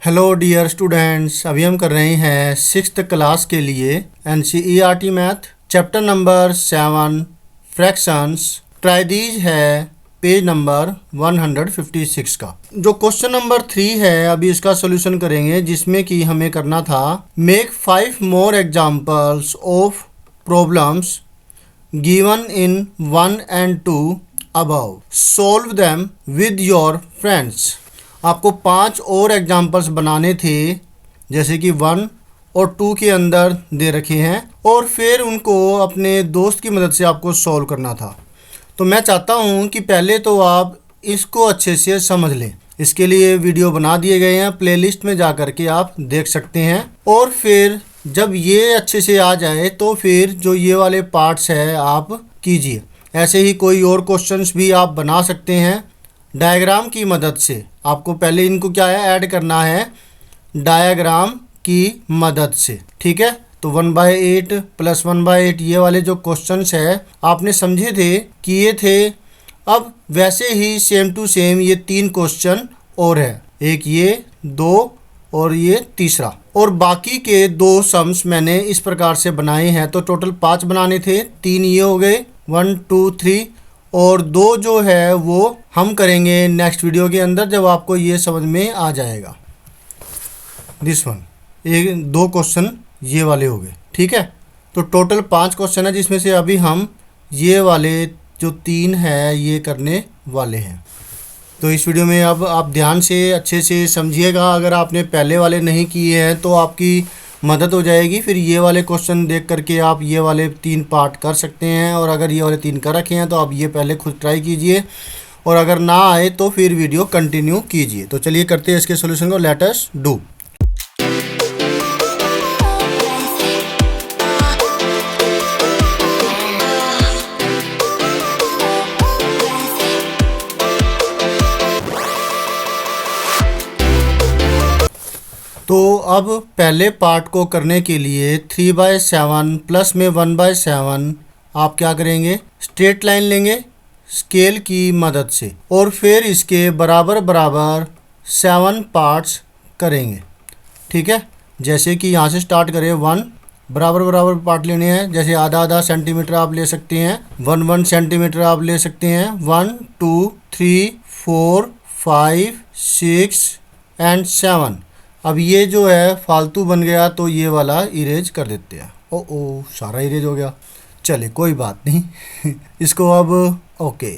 Hello dear students, अभी हम कर रहे हैं सिक्स्थ क्लास के लिए NCERT math chapter number 7 fractions. Try these है पेज नंबर 156 का। जो क्वेश्चन नंबर 3 है अभी इसका सोल्यूशन करेंगे, जिसमें कि हमें करना था make 5 more examples of problems given in 1 and 2 above. Solve them with your friends. आपको 5 और एग्जाम्पल्स बनाने थे, जैसे कि 1 और 2 के अंदर दे रखे हैं, और फिर उनको अपने दोस्त की मदद से आपको सॉल्व करना था। तो मैं चाहता हूं कि पहले तो आप इसको अच्छे से समझ लें। इसके लिए वीडियो बना दिए गए हैं, प्लेलिस्ट में जा कर के आप देख सकते हैं। और फिर जब ये अच्छे से आ जाए तो फिर जो ये वाले पार्ट्स है आप कीजिए। ऐसे ही कोई और क्वेश्चंस भी आप बना सकते हैं डायग्राम की मदद से। आपको पहले इनको क्या है, ऐड करना है डायग्राम की मदद से, ठीक है। तो 1/8 + 1/8 ये वाले जो क्वेश्चंस है आपने समझे थे, किए थे। अब वैसे ही सेम टू सेम ये 3 क्वेश्चन और है, एक ये, 2 और ये तीसरा। और बाकी के 2 सम्स मैंने इस प्रकार से बनाए हैं। तो टोटल 5 बनाने थे, 3 ये हो गए, 1 2 3, और 2 जो है वो हम करेंगे नेक्स्ट वीडियो के अंदर, जब आपको ये समझ में आ जाएगा। दिस वन, एक 2 क्वेश्चन ये वाले हो गए, ठीक है। तो टोटल 5 क्वेश्चन है, जिसमें से अभी हम ये वाले जो 3 है ये करने वाले हैं। तो इस वीडियो में अब आप ध्यान से अच्छे से समझिएगा। अगर आपने पहले वाले नहीं किए हैं तो आपकी मदद हो जाएगी। फिर ये वाले क्वेश्चन देख करके आप ये वाले 3 पार्ट कर सकते हैं, और अगर ये वाले 3 कर रखे हैं तो आप ये पहले खुद ट्राई कीजिए, और अगर ना आए तो फिर वीडियो कंटिन्यू कीजिए। तो चलिए करते हैं इसके सॉल्यूशन को। Let us do. तो अब पहले पार्ट को करने के लिए 3/7 प्लस में 1/7 आप क्या करेंगे, स्ट्रेट लाइन लेंगे स्केल की मदद से, और फिर इसके बराबर बराबर 7 पार्ट्स करेंगे, ठीक है। जैसे कि यहाँ से स्टार्ट करें, 1 बराबर बराबर पार्ट लेने हैं। जैसे आधा आधा सेंटीमीटर आप ले सकते हैं, 1 सेंटीमीटर आप ले सकते हैं। 1 2 3 4 5 6 एंड 7। अब ये जो है फालतू बन गया, तो ये वाला इरेज कर देते हैं। ओ सारा इरेज हो गया, चले कोई बात नहीं। इसको अब ओके,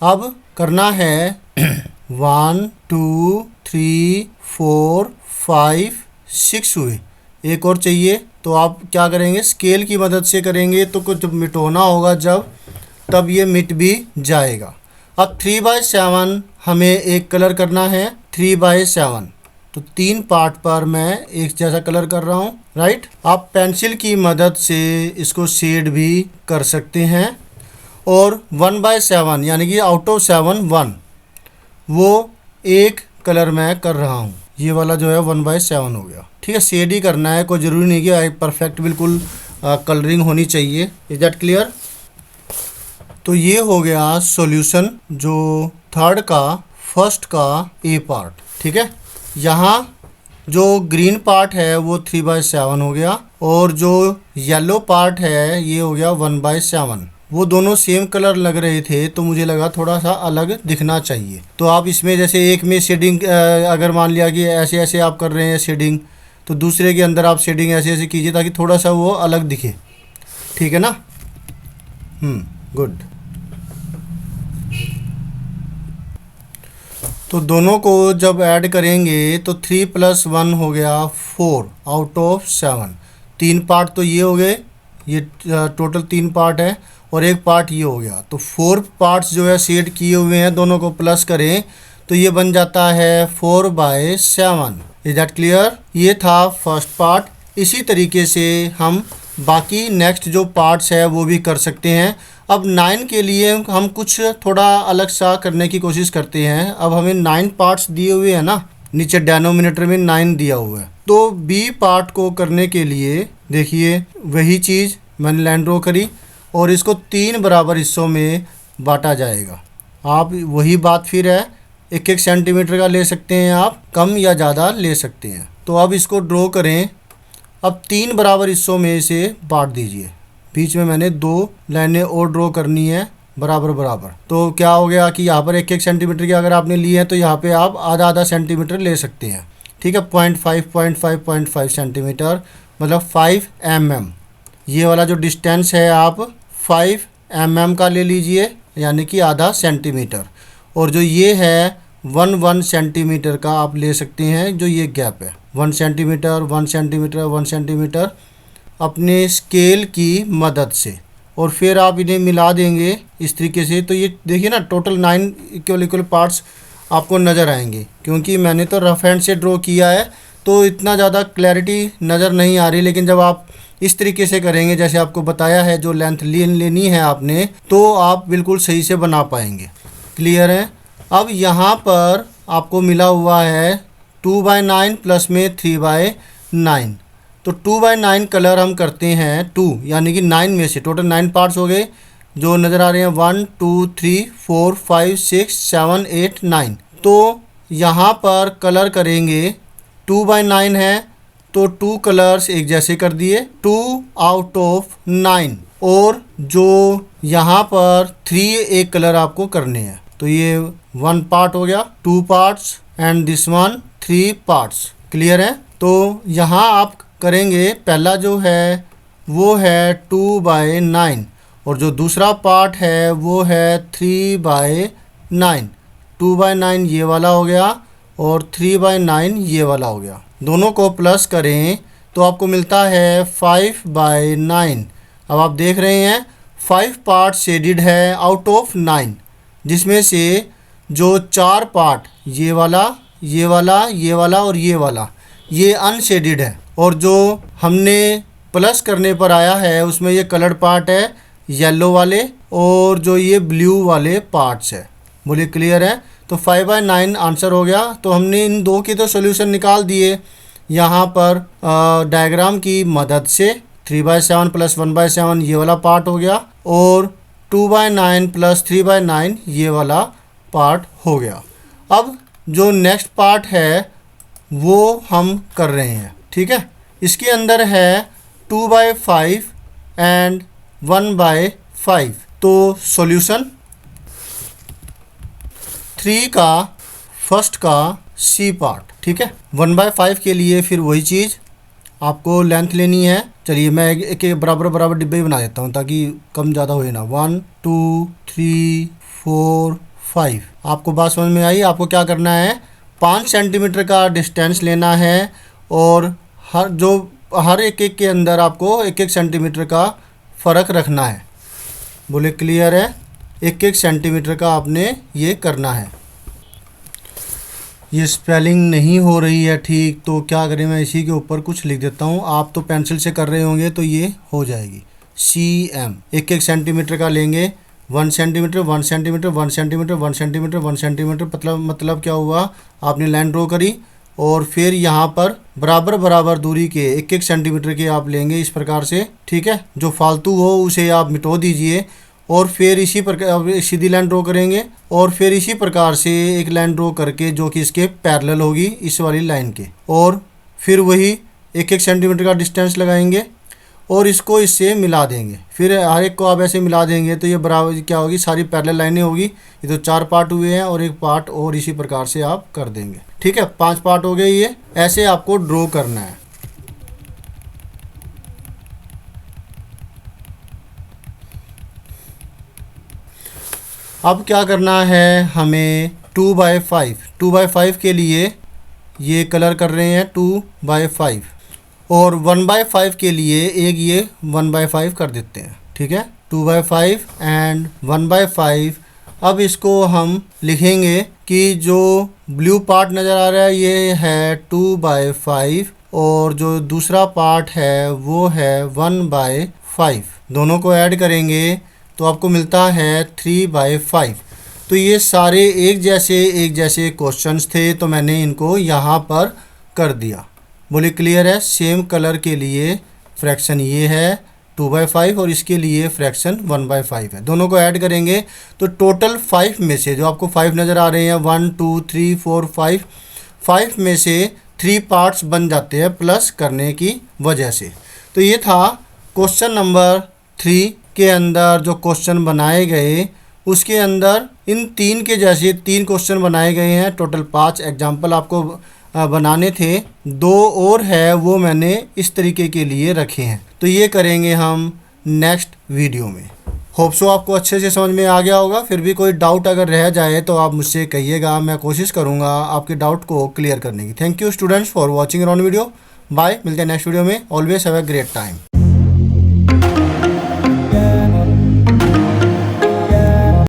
अब करना है 1 2 3 4 5 6 हुए, एक और चाहिए। तो आप क्या करेंगे, स्केल की मदद से करेंगे, तो कुछ मिटाना होगा जब, तब ये मिट भी जाएगा। अब 3/7 हमें एक कलर करना है, 3/7। तो 3 पार्ट पर मैं एक जैसा कलर कर रहा हूँ, राइट। आप पेंसिल की मदद से इसको शेड भी कर सकते हैं। और 1/7 यानी कि आउट ऑफ 7 1, वो एक कलर मैं कर रहा हूँ। ये वाला जो है 1/7 हो गया, ठीक है। शेड ही करना है, कोई ज़रूरी नहीं कि परफेक्ट बिल्कुल कलरिंग होनी चाहिए। Is that clear? तो ये हो गया सॉल्यूशन, जो थर्ड का फर्स्ट का ए पार्ट, ठीक है। यहाँ जो ग्रीन पार्ट है वो 3/7 हो गया, और जो येलो पार्ट है ये हो गया 1/7। वो दोनों सेम कलर लग रहे थे, तो मुझे लगा थोड़ा सा अलग दिखना चाहिए। तो आप इसमें जैसे एक में शेडिंग, अगर मान लिया कि ऐसे ऐसे आप कर रहे हैं शेडिंग, तो दूसरे के अंदर आप शेडिंग ऐसे ऐसे कीजिए, ताकि थोड़ा सा वो अलग दिखे, ठीक है ना। गुड। तो दोनों को जब ऐड करेंगे तो 3 + 1 हो गया 4 आउट ऑफ 7। 3 पार्ट तो ये हो गए, ये टोटल 3 पार्ट है, और एक पार्ट ये हो गया। तो 4 पार्ट्स जो है शेड किए हुए हैं, दोनों को प्लस करें तो ये बन जाता है 4/7। Is that clear? ये था फर्स्ट पार्ट। इसी तरीके से हम बाकी नेक्स्ट जो पार्ट्स है वो भी कर सकते हैं। अब 9 के लिए हम कुछ थोड़ा अलग सा करने की कोशिश करते हैं। अब हमें 9 पार्ट्स दिए हुए हैं ना, नीचे डिनोमिनेटर में 9 दिया हुआ है। तो बी पार्ट को करने के लिए देखिए वही चीज़ मैंने लाइन ड्रॉ करी, और इसको 3 बराबर हिस्सों में बांटा जाएगा। आप वही बात फिर है, 1-1 सेंटीमीटर का ले सकते हैं, आप कम या ज़्यादा ले सकते हैं। तो अब इसको ड्रॉ करें। अब 3 बराबर हिस्सों में इसे बांट दीजिए। बीच में मैंने 2 लाइनें और ड्रॉ करनी है बराबर बराबर। तो क्या हो गया कि यहाँ पर 1-1 सेंटीमीटर की अगर आपने ली है तो यहाँ पे आप आधा आधा सेंटीमीटर ले सकते हैं। ठीक है, 0.5 सेंटीमीटर मतलब 5 mm। ये वाला जो डिस्टेंस है आप 5 mm का ले लीजिए, यानी कि आधा सेंटीमीटर। और जो ये है 1 सेंटीमीटर का आप ले सकते हैं, जो ये गैप है 1 सेंटीमीटर 1 सेंटीमीटर 1 सेंटीमीटर अपने स्केल की मदद से। और फिर आप इन्हें मिला देंगे इस तरीके से। तो ये देखिए ना, टोटल 9 इक्वल पार्ट्स आपको नज़र आएंगे। क्योंकि मैंने तो रफ हैंड से ड्रॉ किया है तो इतना ज़्यादा क्लैरिटी नज़र नहीं आ रही, लेकिन जब आप इस तरीके से करेंगे जैसे आपको बताया है, जो लेंथ लेनी है आपने, तो आप बिल्कुल सही से बना पाएंगे। क्लियर है। अब यहाँ पर आपको मिला हुआ है 2/9 प्लस में 3/9। तो 2/9 कलर हम करते हैं 2, यानी कि 9 में से टोटल 9 पार्ट्स हो गए जो नज़र आ रहे हैं 1 2 3 4 5 6 7 8 9। तो यहाँ पर कलर करेंगे 2/9 है तो 2 कलर्स एक जैसे कर दिए, 2 आउट ऑफ 9। और जो यहाँ पर 3 एक कलर आपको करने हैं। तो ये 1 पार्ट हो गया, 2 parts and this one 3 parts. Clear है। तो यहाँ आप करेंगे, पहला जो है वो है 2/9 और जो दूसरा पार्ट है वो है 3/9। 2/9 ये वाला हो गया और 3/9 ये वाला हो गया। दोनों को प्लस करें तो आपको मिलता है 5/9। अब आप देख रहे हैं 5 पार्ट शेडेड है आउट ऑफ 9, जिसमें से जो 4 पार्ट ये वाला ये वाला ये वाला और ये अनशेडेड है। और जो हमने प्लस करने पर आया है उसमें ये कलर्ड पार्ट है येलो वाले और जो ये ब्लू वाले पार्ट्स है। बोलिए क्लियर है। तो 5/9 आंसर हो गया। तो हमने इन दो के तो सोल्यूशन निकाल दिए यहाँ पर डायग्राम की मदद से। 3/7 प्लस 1/7 ये वाला पार्ट हो गया और 2/9 प्लस 3/9 ये वाला पार्ट हो गया। अब जो नेक्स्ट पार्ट है वो हम कर रहे हैं। ठीक है, इसके अंदर है 2/5 एंड 1/5। तो सॉल्यूशन 3 का फर्स्ट का सी पार्ट। ठीक है, 1/5 के लिए फिर वही चीज़ आपको लेंथ लेनी है। चलिए मैं एक बराबर डिब्बे बना देता हूँ ताकि कम ज़्यादा होए ना। 1 2 3 4 5। आपको बात समझ में आई। आपको क्या करना है, 5 सेंटीमीटर का डिस्टेंस लेना है और हर एक के अंदर आपको 1-1 सेंटीमीटर का फ़र्क रखना है। बोले क्लियर है। 1-1 सेंटीमीटर का आपने ये करना है। ये स्पेलिंग नहीं हो रही है ठीक, तो क्या करें, मैं इसी के ऊपर कुछ लिख देता हूँ। आप तो पेंसिल से कर रहे होंगे तो ये हो जाएगी। CM 1-1 सेंटीमीटर का लेंगे। 1 centimetre 1 centimetre 1 centimetre 1 centimetre 1 centimetre. मतलब क्या हुआ, आपने लाइन ड्रॉ करी और फिर यहाँ पर बराबर दूरी के 1-1 सेंटीमीटर के आप लेंगे इस प्रकार से। ठीक है, जो फालतू हो उसे आप मिटा दीजिए और फिर इसी प्रकार सीधी लाइन ड्रॉ करेंगे और फिर इसी प्रकार से एक लाइन ड्रॉ करके जो कि इसके पैरेलल होगी इस वाली लाइन के, और फिर वही 1-1 सेंटीमीटर का डिस्टेंस लगाएंगे और इसको इससे मिला देंगे। फिर हर एक को आप ऐसे मिला देंगे तो ये बराबर क्या होगी, सारी पैरेलल लाइनें होगी। ये तो 4 पार्ट हुए हैं और एक पार्ट और इसी प्रकार से आप कर देंगे। ठीक है, 5 पार्ट हो गए। ये ऐसे आपको ड्रॉ करना है। अब क्या करना है हमें, 2/5 के लिए ये कलर कर रहे हैं 2/5 और 1/5 के लिए एक ये 1/5 कर देते हैं। ठीक है, 2/5 एंड 1/5। अब इसको हम लिखेंगे कि जो ब्लू पार्ट नज़र आ रहा है ये है 2/5 और जो दूसरा पार्ट है वो है 1/5। दोनों को ऐड करेंगे तो आपको मिलता है 3/5। तो ये सारे एक जैसे क्वेश्चंस थे तो मैंने इनको यहाँ पर कर दिया। बोले क्लियर है। सेम कलर के लिए फ्रैक्शन ये है 2/5 और इसके लिए फ्रैक्शन 1/5 है। दोनों को ऐड करेंगे तो टोटल 5 में से, जो आपको 5 नज़र आ रहे हैं 1 2 3 4 5, 5 में से 3 पार्ट्स बन जाते हैं प्लस करने की वजह से। तो ये था क्वेश्चन नंबर 3 के अंदर जो क्वेश्चन बनाए गए, उसके अंदर इन 3 के जैसे 3 क्वेश्चन बनाए गए हैं। टोटल 5 एग्जाम्पल आपको बनाने थे, 2 और है वो मैंने इस तरीके के लिए रखे हैं। तो ये करेंगे हम नेक्स्ट वीडियो में। होप सो आपको अच्छे से समझ में आ गया होगा। फिर भी कोई डाउट अगर रह जाए तो आप मुझसे कहिएगा, मैं कोशिश करूँगा आपके डाउट को क्लियर करने की। Thank you students for watching on video. Bye, मिलते हैं नेक्स्ट वीडियो में। Always have a great time.